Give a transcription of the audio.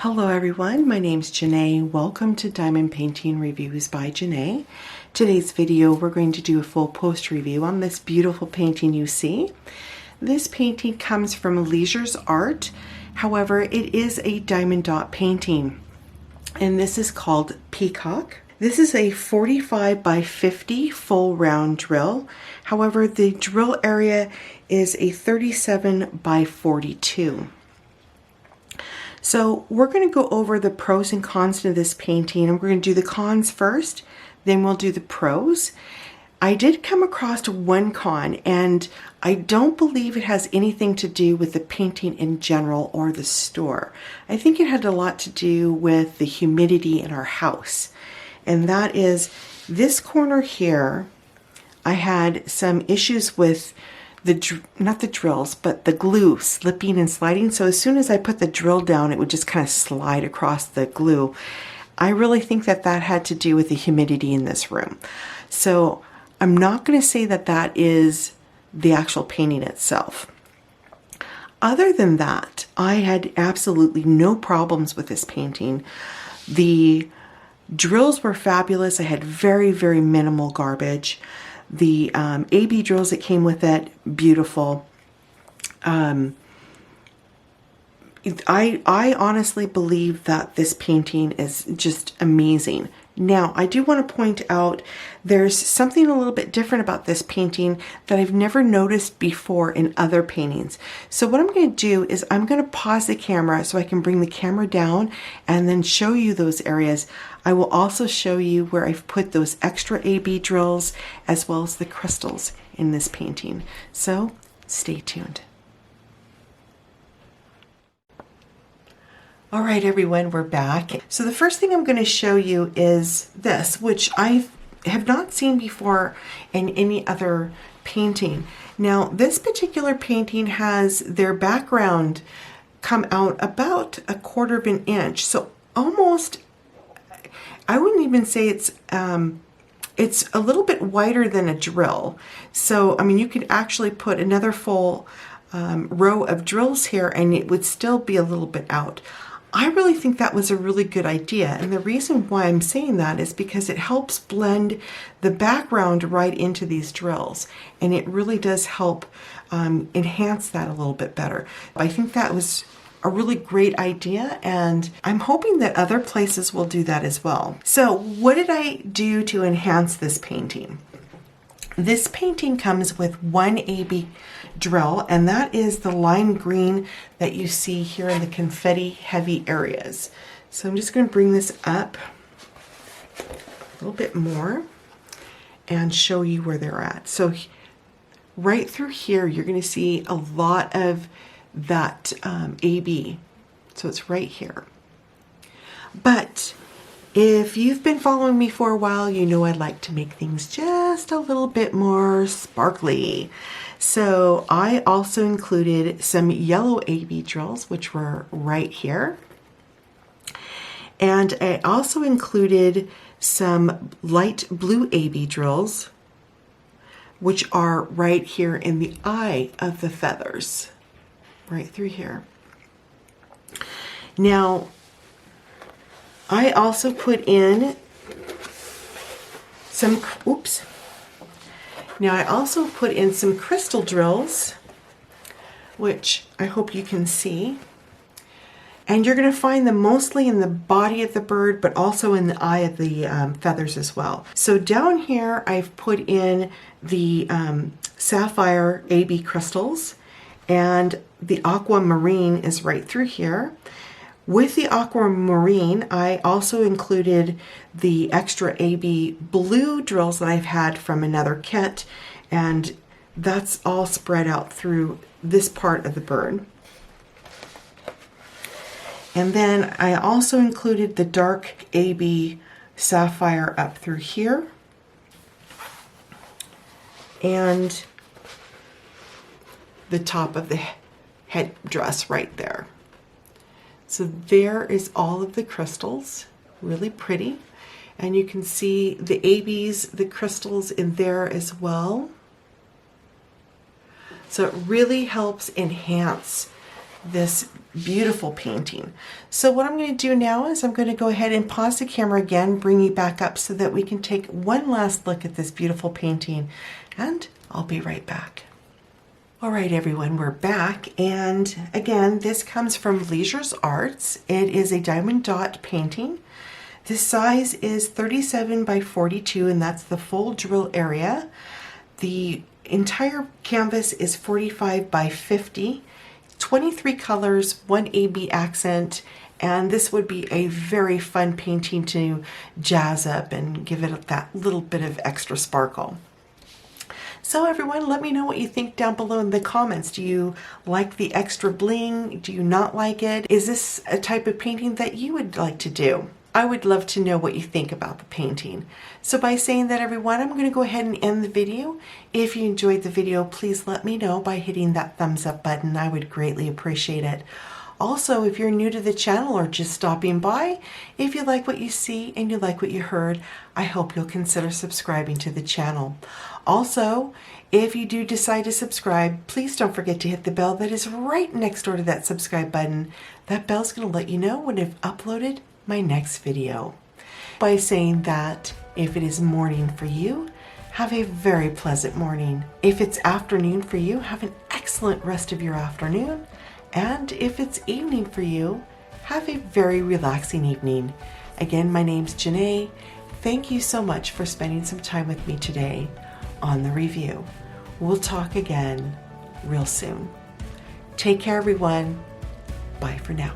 Hello everyone, my name's Jene. Welcome to Diamond Painting Reviews by Jene. Today's video we're going to do a full post review on this beautiful painting you see. This painting comes from Leisure's Art, however it is a diamond dot painting and this is called Peacock. This is a 45 by 50 full round drill, however the drill area is a 37 by 42. So we're going to go over the pros and cons of this painting, and we're going to do the cons first, then we'll do the pros. I did come across one con, and I don't believe it has anything to do with the painting in general or the store. I think it had a lot to do with the humidity in our house, and that is this corner here. I had some issues with not the drills, but the glue slipping and sliding. So as soon as I put the drill down, it would just kind of slide across the glue. I really think that that had to do with the humidity in this room. So I'm not going to say that that is the actual painting itself. Other than that, I had absolutely no problems with this painting. The drills were fabulous. I had very, very minimal garbage. The AB drills that came with it, beautiful. I honestly believe that this painting is just amazing. Now, I do want to point out there's something a little bit different about this painting that I've never noticed before in other paintings. So what I'm going to do is I'm going to pause the camera so I can bring the camera down and then show you those areas. I will also show you where I've put those extra AB drills as well as the crystals in this painting. So stay tuned. All right, everyone, we're back. So the first thing I'm going to show you is this, which I have not seen before in any other painting. Now, this particular painting has their background come out about 1/4 of an inch. So almost, I wouldn't even say it's a little bit wider than a drill. So, I mean, you could actually put another full row of drills here and it would still be a little bit out. I really think that was a really good idea, and the reason why I'm saying that is because it helps blend the background right into these drills, and it really does help enhance that a little bit better. I think that was a really great idea, and I'm hoping that other places will do that as well. So what did I do to enhance this painting? This painting comes with one AB drill, and that is the lime green that you see here in the confetti heavy areas. So I'm just going to bring this up a little bit more and show you where they're at. So right through here, you're going to see a lot of that AB. So it's right here. But if you've been following me for a while, you know I'd like to make things just a little bit more sparkly. So I also included some yellow AB drills, which were right here. And I also included some light blue AB drills, which are right here in the eye of the feathers, right through here. Now, I also put in some, Now I also put in some crystal drills, which I hope you can see. And you're going to find them mostly in the body of the bird, but also in the eye of the feathers as well. So down here, I've put in the sapphire AB crystals, and the aquamarine is right through here. With the aquamarine, I also included the extra AB blue drills that I've had from another kit, and that's all spread out through this part of the bird. And then I also included the dark AB sapphire up through here, and the top of the headdress right there. So there is all of the crystals, really pretty. And you can see the ABs, the crystals in there as well. So it really helps enhance this beautiful painting. So what I'm going to do now is I'm going to go ahead and pause the camera again, bring you back up so that we can take one last look at this beautiful painting, and I'll be right back. All right, everyone, we're back, and again, this comes from Leisure's Arts. It is a diamond dot painting. The size is 37 by 42, and that's the full drill area. The entire canvas is 45 by 50, 23 colors, 1 AB accent, and this would be a very fun painting to jazz up and give it that little bit of extra sparkle. So everyone, let me know what you think down below in the comments. Do you like the extra bling? Do you not like it? Is this a type of painting that you would like to do? I would love to know what you think about the painting. So by saying that, everyone, I'm going to go ahead and end the video. If you enjoyed the video, please let me know by hitting that thumbs up button. I would greatly appreciate it. Also, if you're new to the channel or just stopping by, if you like what you see and you like what you heard, I hope you'll consider subscribing to the channel. Also, if you do decide to subscribe, please don't forget to hit the bell that is right next door to that subscribe button. That bell's going to let you know when I've uploaded my next video. By saying that, if it is morning for you, have a very pleasant morning. If it's afternoon for you, have an excellent rest of your afternoon. And if it's evening for you, have a very relaxing evening. Again, my name's Jene. Thank you so much for spending some time with me today on the review. We'll talk again real soon. Take care, everyone. Bye for now.